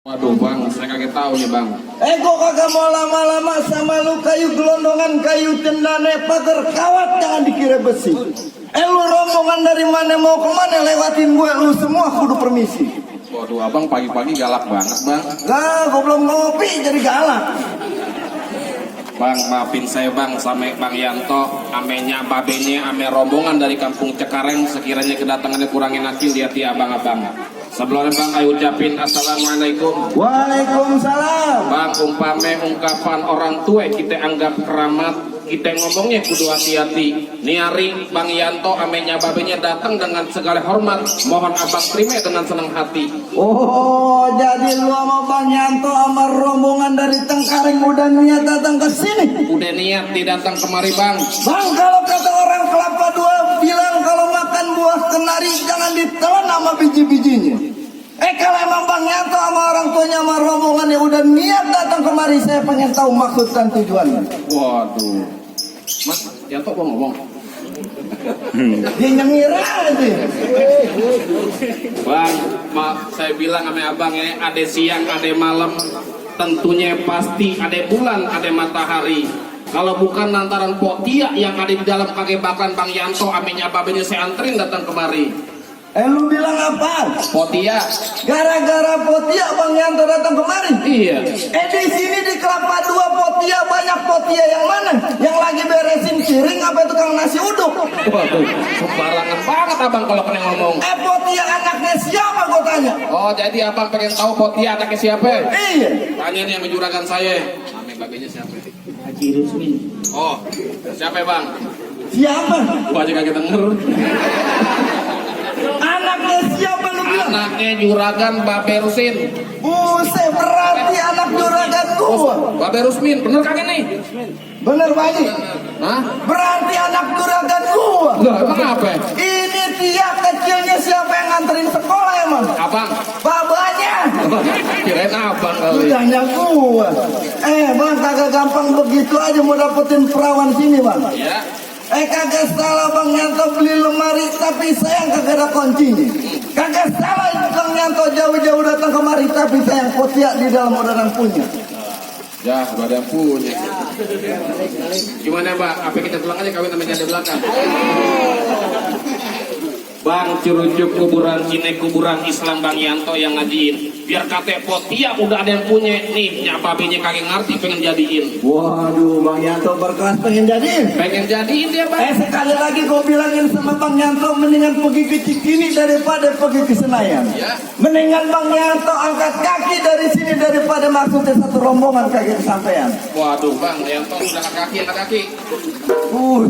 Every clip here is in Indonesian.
Waduh bang, saya kaget tahu nih bang. Kok kagak mau lama-lama sama lu, kayu gelondongan, kayu cendane, pagar kawat, jangan dikira besi. Lu rombongan dari mana mau kemana, lewatin gue, lu semua kudu permisi. Waduh abang pagi-pagi galak banget bang. Lah, gue belum ngopi jadi galak. Bang maafin saya bang, sama Bang Yanto, amenya babenya, ame rombongan dari kampung Cekareng, sekiranya kedatangannya kurangin akil di hati abang-abang. Sebelumnya bang, ayo ucapin assalamualaikum. Waalaikumsalam. Bang, umpame ungkapan orang tua kita anggap keramat, kita ngomongnya kudu hati-hati. Niari Bang Yanto amenya babenya datang dengan segala hormat, mohon abang terima dengan senang hati. Oh, jadi lu sama Bang Yanto sama rombongan dari Cengkareng udah niat datang ke sini? Udah niat datang kemari bang. Bang, kalau kata orang Kelapa Dua bilang kalau makan buah kenari jangan ditelan sama biji-bijinya. Kalau emang Bang Yanto sama orang tuanya sama rombongan yang udah niat datang kemari, saya pengen tahu maksud dan tujuannya. Waduh, Mas Yanto gua ngomong. Dia nyengir aja. Bang, saya bilang sama abang ya, ada siang, ada malam, tentunya pasti ada bulan, ada matahari. Kalau bukan lantaran Potia yang ada di dalam kagebakan Bang Yanto, amenya babenya saya anterin datang kemari. Lu bilang apa? Potia. Gara-gara Potia Bang Yanto datang kemari? Iya. Di sini di Kelapa Dua Potia banyak. Potia yang mana? Yang lagi beresin piring apa tukang nasi uduk? Waduh, sembarangan banget abang kalau kena ngomong. Potia anaknya siapa gue tanya? Oh, jadi abang pengen tahu Potia anaknya siapa? Iya. Tanya nih sama juragan saya. Ame babenya siapa? Haji Rusmin. Oh, siapa bang? Siapa? Gua aja kaget denger. Anaknya siapa lu bilang? Anaknya juragan Babe Rusin. Buset, berarti anak juragan gua. Babe Rusmin, bener kagak nih? Bener Pak Haji? Hah? Berarti anak juragan gua. Loh, emang apa? Ini dia kecilnya siapa yang nganterin sekolah emang? Abang. Babanya. Kirain abang kali. Udahnya gua. Bang, kagak gampang begitu aja mau dapetin perawan sini bang. Iya. Kagak salah Bang Yanto beli lemari, tapi sayang kagak ada kuncinya. Kagak salah Bang Yanto jauh-jauh datang kemari, tapi sayang Potia di dalam orderan punya. Ya, badan punya. Gimana Mbak? Apa kita pulang aja kawin sama janda belakang? Bang, curucuk kuburan Cine, kuburan Islam Bang Yanto yang ngajiin. Biar kate Potia udah ada yang punya. Nih, nyapabenya kagak ngerti pengen jadiin. Waduh, Bang Yanto berkelas pengen jadiin. Pengen jadiin dia Bang. Sekali lagi gue bilangin sama Bang Yanto, mendingan pergi ke Cikini daripada pergi ke Senayan. Ya. Mendingan Bang Yanto angkat kaki dari sini daripada maksudnya satu rombongan kagak kesampaian. Waduh Bang, Yanto udah angkat kaki. Tuh.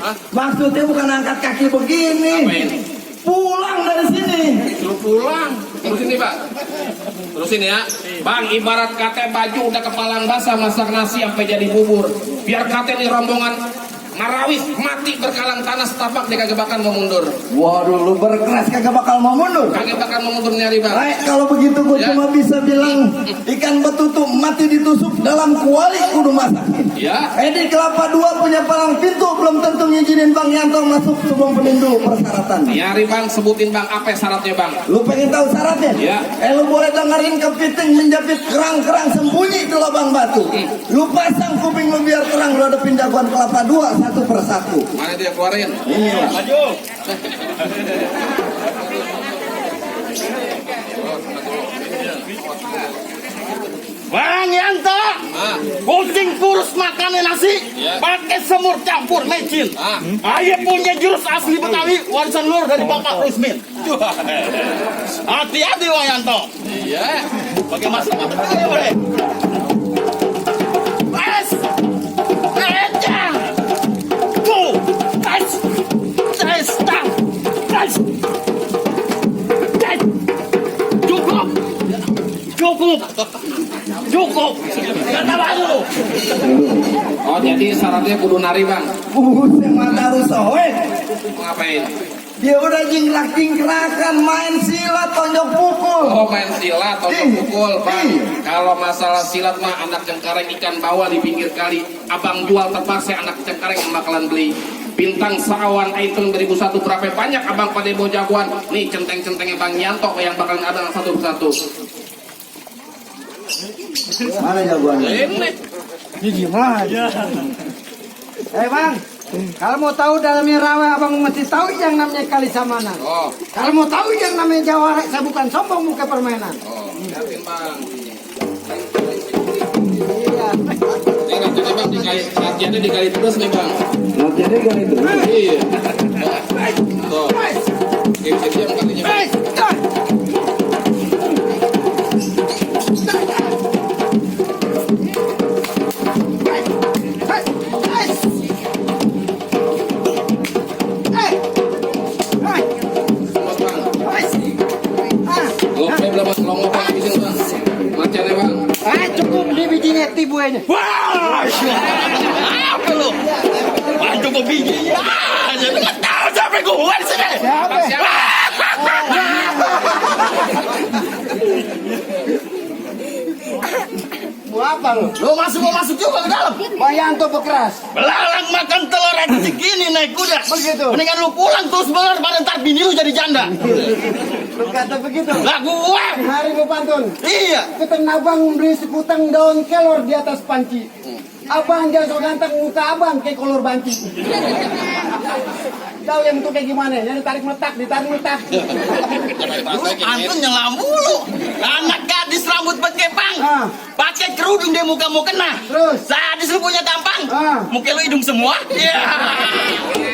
Hah? Maksudnya bukan angkat kaki begini. Apain? Pulang dari sini. Lu pulang. Terusin nih Pak. Terusin ya. Bang, ibarat kate baju udah kepalang basah masak nasi sampai jadi bubur. Biar kate nih rombongan Marawis mati berkalang tanah setapak dia kagak bakal mau mundur. Waduh, lu berkeras kagak bakal mau mundur. Kagak bakal mau mundur nyari Bang. Baik, kalau begitu gue Ya. cuma bisa bilang ikan betutu mati ditusuk dalam kuali kudu masakin. Ya. Di Kelapa Dua punya palang pintu, belum tentu ngizinin Bang Yanto masuk sebelum penin dulu persyaratan. Nyari Bang, sebutin Bang apa syaratnya Bang? Lu pengen tahu syaratnya? Ya. Lu boleh dengerin kepiting menjepit kerang-kerang sembunyi di lubang batu. Lu pasang kuping lu biar terang, lu hadapin jagoan Kelapa Dua satu persatu. Mana dia keluarin? Ini lah. Maju. Bang Yanto, kucing kurus makannya nasi, Ya. pakai semur campur mecin. Ayah punya jurus asli Betawi, warisan luar dari Bapak Rusmin. Hati-hati Bang Yanto. Iya. Pakai masalah Betawi boleh. Es, ejang, go, tes, tang, tes. Cukup, cukup. Cukup, kata baru. Oh, jadi syaratnya kudu nari Bang. Buset, mata rusowe. Ngapain? Dia udah jingkrak-jingkrakan, main silat, tonjok pukul. Oh, main silat atau pukul Bang. Iya. Kalau masalah silat mah anak Cengkareng ikan bawah di pinggir kali. Abang jual terpaksa anak Cengkareng yang bakalan beli. Bintang Sawan item 2001 berapa banyak abang pada mau jagoan. Nih centeng-centengnya Bang Yanto yang bakalan ada satu persatu. Mana jagoannya? Ini. Bang, kalau mau tahu dalamnya rawa, abang mesti tahu yang namanya kali samana. Oh, Kalau mau tahu yang namanya jawara, saya bukan sombong bukan permainan. oh, liatin bang. Iya. Ini rencananya bang dikali, latihannya dikali terus nih bang. Latihannya kan itu. Iya. Tuh. Game yang kalinya bang. Kalau belum mas longo bang, habisin bang. Macannya bang. Cukup di bijinya tibuannya. Wah, apa lu? Wah, cukup bijinya. Jadi nggak tahu siapa gua di sini. Siapa? Mau apa lu? Lu mau masuk juga ke dalam. Bang Yanto bekeras. Belalang makan telur aja segini naik kuda. Begitu. Mendingan lu pulang terus bener pada ntar bini lu jadi janda. Lu kata begitu. Lah gue. Hari mau pantun. Iya. Ketemu abang beli sekutang daun kelor di atas panci. Abang jangan so ganteng muka abang kayak kolor banci. Tahu yang itu kayak gimana? Yang ditarik meletak. Lu antun nyelam mulu. Anak gadis rambut berkepang. Ah. Pakai kerudung dia muka mau kena. Terus? Sadis lu punya tampang. Ah. Muka lu hidung semua. Iya.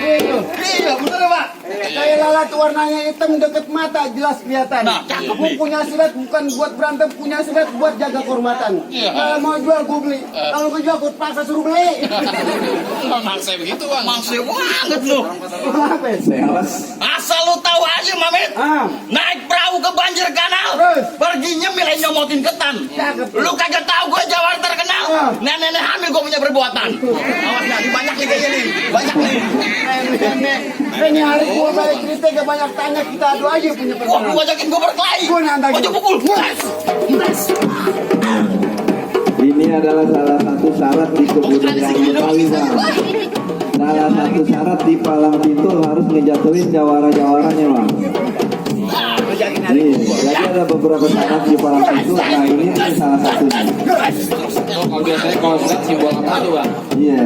Gitu. Iya, bener ya, Pak? Kayak lalat warnanya hitam deket mata jelas kelihatan. Nah, cakep Gue nih. punya silat bukan buat berantem, punya silat buat jaga kehormatan. Iya. Kalau mau jual gue beli, kalau gue jual gue paksa suruh beli. Maksa begitu bang. Maksa banget lu. Apa ya? Sales. Asal lu tahu aja, Mamet. Ah. Naik perahu ke banjir kanal. Terus? Pergi nyemil aja nyomotin ketan. Cakep. Lu kagak tahu gue Jawa terkenal. Ah. Nenek-nenek hamil gue punya perbuatan. Awas dah, ini banyak nih kayaknya nih. Banyak nih. Nenek, ini hari gue balik cerita gak banyak tanya, kita adu aja punya Wah, lu pertanyaan. ngajakin gue berkelahi. Gua nantangin. Ojo pukul. Ini adalah salah satu syarat di kebudayaan Betawi, Bang. Salah satu syarat di palang pintu harus ngejatuhin jawara-jawaranya, Bang. Nih, jadi ada beberapa syarat di palang pintu. Nah, ini salah satunya. Oh, kalau biasanya kalau silat simbol apa tuh bang? Iya.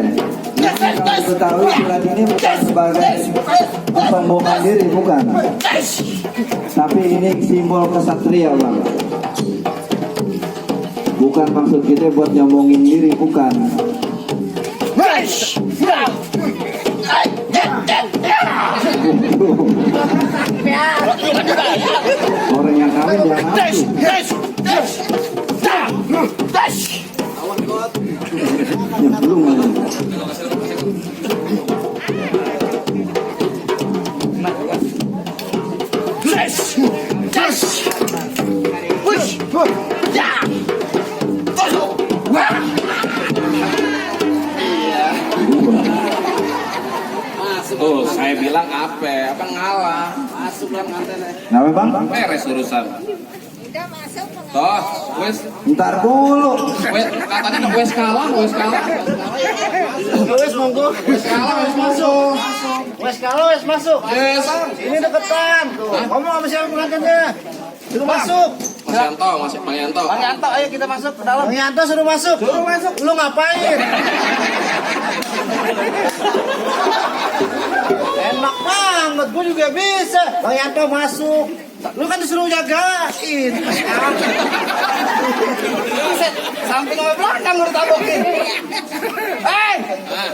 Nah, kalau Betawi silat ini bukan sebagai pembohongan diri, bukan. Tapi ini simbol kesatria, Bang. Bukan maksud kita buat nyombongin diri, bukan. Orang yang kawin jangan nafsu. Ya belum. Tuh, saya bilang apa? Apa ngalah? Masuk lah ngantennya. Kenapa, Bang? Beres urusan. Toh, wes, Ntar dulu. wes katanya wes kalah. Wes monggo. Wes kalah, wes masuk. Wes kalau wes masuk. Yes. Ini deketan. Tuh. Ngomong sama siapa pengantinnya? Suruh masuk. Mas Yanto, Bang Yanto. Bang Yanto, ayo kita masuk ke dalam. Bang Yanto suruh masuk. Suruh masuk. Lu ngapain? Enak banget, gue juga bisa. Bang Yanto masuk. Lu kan disuruh jagain. Samping sama belakang lu tabokin. Hei, Nah,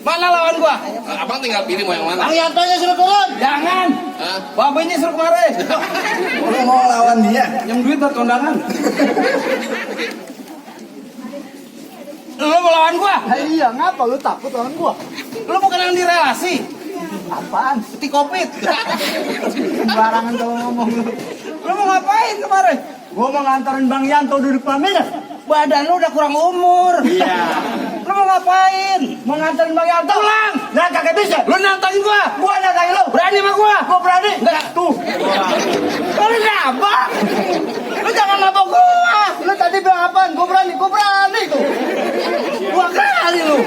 mana lawan gua? abang tinggal pilih mau yang mana? Bang Yanto nya suruh turun. Jangan. Hah? Babenya suruh kemari. Lu mau lawan dia? Yang duit buat kondangan. Lu mau lawan gua? Iya, ngapa lu takut lawan gua? Lu bukan yang di relasi. Apaan? Seperti covid. Barangan kalau ngomong lu. Lu mau ngapain kemarin? Gua mau nganterin Bang Yanto duduk pelaminan. Badan lu udah kurang umur. Iya. Lu mau ngapain? Mau nganterin Bang Yanto? Pulang. Nah, kagak bisa. Lu nantangin gua. Gua nantangin lu. Berani sama gua? Gua berani. Enggak. Tuh. Lu nabak. Lu jangan nabak gua. Lu tadi bilang apaan? Gua berani tuh. Gua kali lu.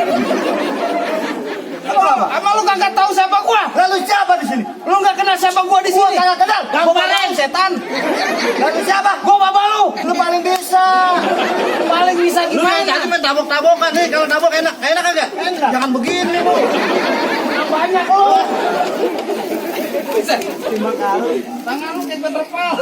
Apa lu kagak tahu siapa gua? Lalu siapa di sini? Lu nggak kenal siapa gua di sini? Gua kagak kenal. Gua paling setan. Lalu siapa? Gua bapak lu. Lu paling bisa. tabok-tabokan nih, kalau tabok enak kagak? Enak. Jangan begini, Bu. Banyak lu. Terima kasih. Tangan lu kayak terpal.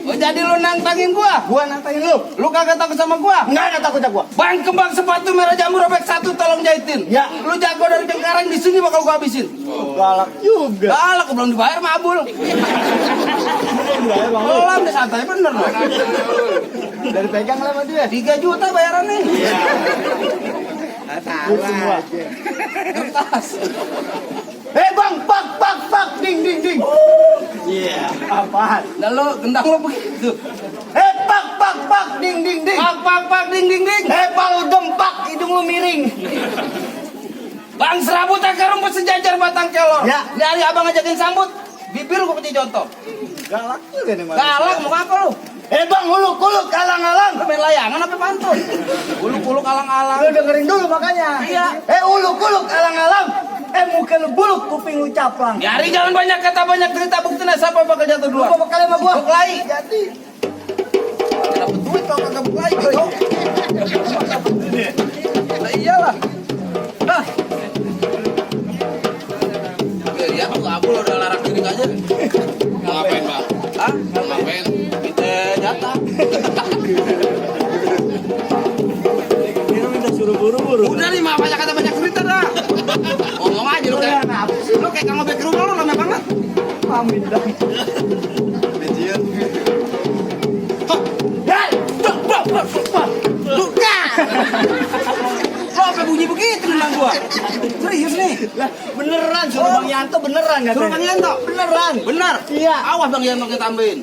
Oh, jadi lu nantangin gua nantangin lu. Lu kagak takut sama gua? Enggak takut gua. Bang kembang sepatu merah jambu robek 1 tolong jahitin. Ya. Lu jago dari Cengkareng di sini bakal gua habisin. Galak juga. Galak belum dibayar sama Abul. Belum deh santai bener loh. Dari pegang lah sama dia. 3 juta bayaran nih. Iya. Semua. Kertas. Bang, pak, ding. Iya. Apaan? Nah lo gendang lo begitu. Pak, ding. Pak, ding. Pak lu dempak, hidung lu miring. Bang serabut akar rumput sejajar batang kelor. Ya. Dari abang ajakin sambut, bibir gua peci contoh. Galak juga nih, galak mau apa lu? Bang, uluk-uluk alang-alang. Lu main layangan apa pantun? Uluk-uluk alang-alang. Lu dengerin dulu makanya. Iya. Uluk-uluk alang-alang. Muka lu buluk, kuping lu caplang. Nyari jangan banyak kata, banyak cerita, buktinya siapa bakal jatuh duluan. Lu bakal sama gua. Buklai. Jadi. Dapet duit kalau kagak buklai. Nah iyalah. Hah. Ya tuh Abul udah larang diri aja. Mau ngapain, Bang? Hah? Mau ngapain? Kita jatah. Dia minta suruh buru-buru. Udah nih, mah banyak kata banyak cerita dah. Ngomong aja lu kayak. Lu kayak kang ngobek rumah lu lama banget. Amin dah. Lejian. Lo apa bunyi begitu nang gua? Serius nih? Lah beneran suruh Bang Yanto beneran katanya. Suruh Bang Yanto beneran. Bener. Iya. Awas Bang Yanto kita tambahin.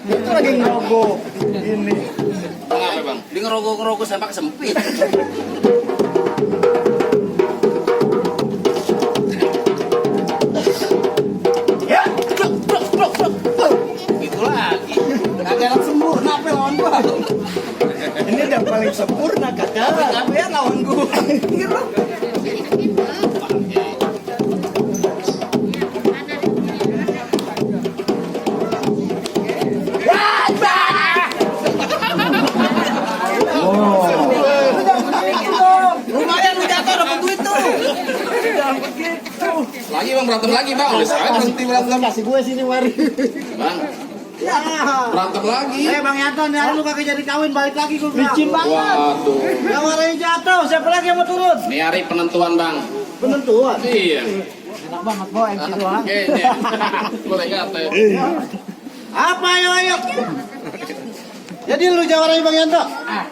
Itu lagi ngerogoh. Ini. Kenapa, Bang? Dia ngerogoh sampai kesempit. Ya. Gitu lagi. Kagak ada sempurna apa lawan gua. Ini udah paling sempurna kakak. Apa ya lawan gua? Gitu. Lumayan lu jatuh dapat duit tuh. Jangan begitu. Lagi Bang berantem lagi Bang. Udah saya berhenti berantem. Kasih gue sini mari. Bang, Ya. berantem lagi. Bang Yanto, nih lu kagak jadi kawin balik lagi gue bilang. Licin banget. Waduh. Yang warnanya jatuh, siapa lagi yang mau turun? Ini hari penentuan Bang. Penentuan. Iya. Enak banget boy, MC doang. Kayaknya. Boleh kata. Apa ayo. Jadi lu jawarannya Bang Yanto?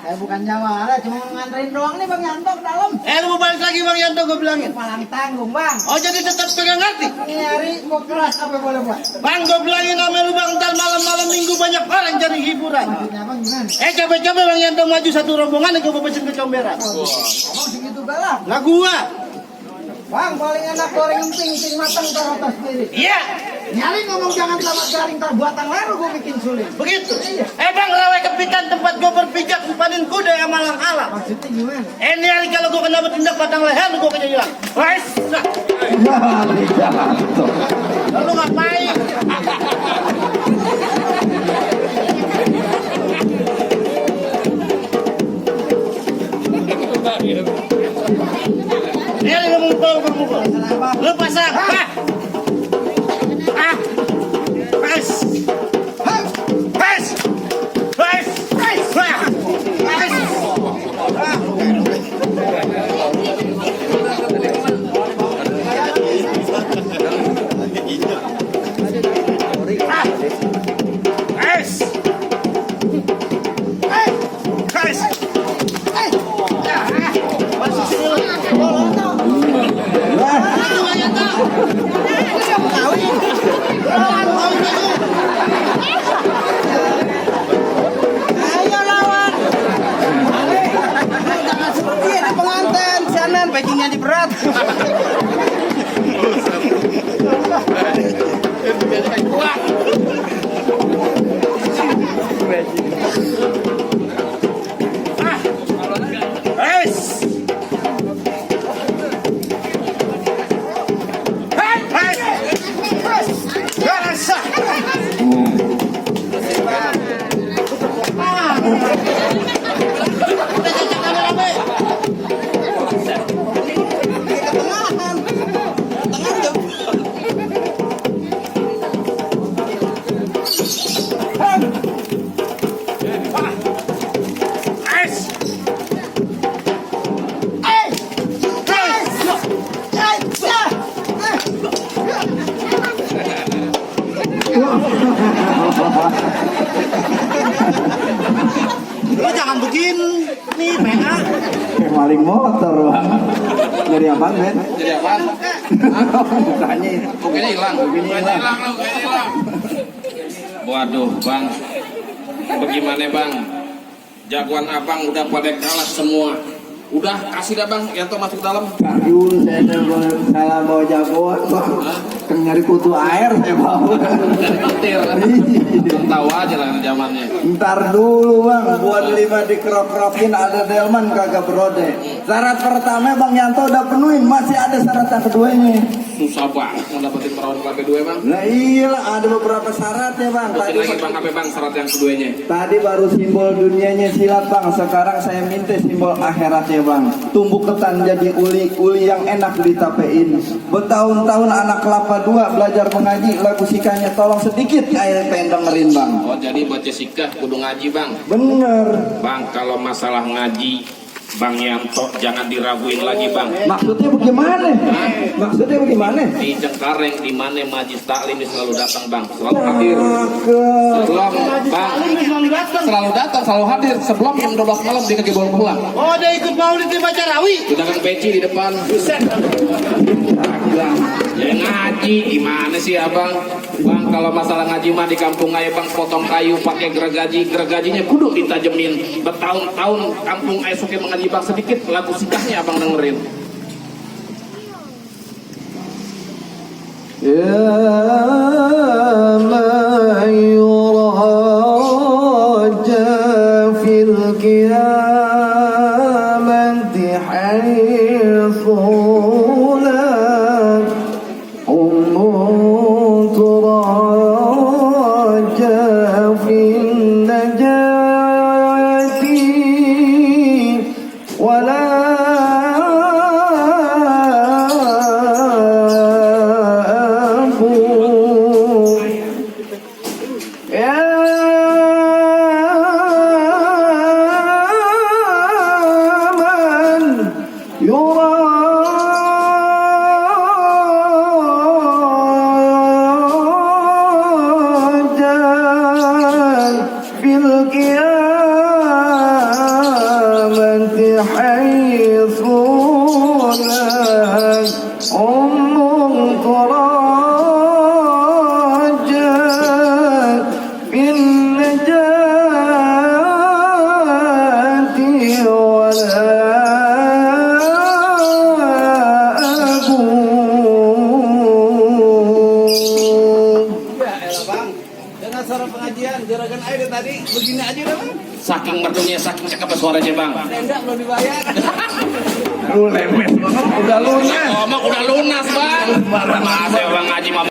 Saya bukan jawara, cuma nganterin doang nih Bang Yanto ke dalam. Lu mau balik lagi Bang Yanto gue bilangin. Palang tanggung Bang. Oh jadi tetap pegang hati? Ini hari mau keras apa boleh buat? Bang gue bilangin sama lu Bang, ntar malam-malam minggu banyak orang cari hiburan. Maksudnya Bang gimana? Coba-coba Bang Yanto maju satu rombongan, gue mau pesen ke comberan. Abang segitu galak? Nggak gua. Bang paling enak goreng emping matang taruh atas piring. Iya. Nyari ngomong jangan selamat garing tar buatan leru gue bikin sulit. Begitu. Bang rawe kepikan tempat gue berpijak umpanin kuda yang malang alam. Maksudnya gimana? Ini hari kalau gue kena bertindak batang leher gue kena hilang. Wes. Lalu ngapain? Dia bermukul. Lu pasang. Packingnya di berat. bikin nih PA. Maling motor, Bang. Dari apaan, Ben? Jadi apaan? Mukanya itu. Pokoknya hilang. Pokoknya hilang. Pokoknya hilang. Waduh, Bang. Bagaimana, Bang? Jagoan abang udah pada kalah semua. Udah kasih dah Bang, Yanto masuk dalam. Dulu saya salah bawa jagoan, Bang. Kan nyari kutu air saya bawa. Petir. Tahu aja lah zamannya. Ntar dulu Bang, buat 5 dikerok-kerokin ada delman kagak berode. Syarat pertama Bang Yanto udah penuhin, masih ada syarat yang keduanya. Susah banget mau dapetin perawan kelas kedua Bang. Nah iyalah, ada beberapa syarat ya Bang. Mungkin lagi Bang, apa Bang syarat yang keduanya? Tadi baru simbol dunianya silat Bang, sekarang saya minta simbol akhiratnya Bang. Tumbuh ketan jadi uli yang enak ditapein. Bertahun-tahun anak kelapa 2 belajar mengaji, lagu sikanya tolong sedikit air pengen dengerin Bang. Oh jadi buat Jessica kudu ngaji Bang. Bener. Bang kalau masalah ngaji Bang Yanto jangan diraguin lagi Bang. Maksudnya bagaimana? Maksudnya bagaimana? Di Cengkareng di mana majlis taklim ini selalu datang Bang, selalu hadir. Selalu datang, selalu hadir. Sebelum jam 12 malam dia kaki pulang. Oh, dia ikut maulid di Bacarawi. Sudah kan peci di depan. Ya ngaji gimana sih abang? Bang kalau masalah ngaji mah di kampung aja Bang potong kayu pakai gergajinya kudu ditajemin. Bertahun-tahun kampung aja suka mengaji Bang sedikit lagu sikahnya abang dengerin. Ya ma yuraja fil qiyamati haythu la turaja fil najati wala Saking merdunya, saking cakep suaranya Bang. Enggak belum dibayar. Lu lemes banget, udah lunas. Ngomong udah lunas Bang. Maaf ya Bang Haji.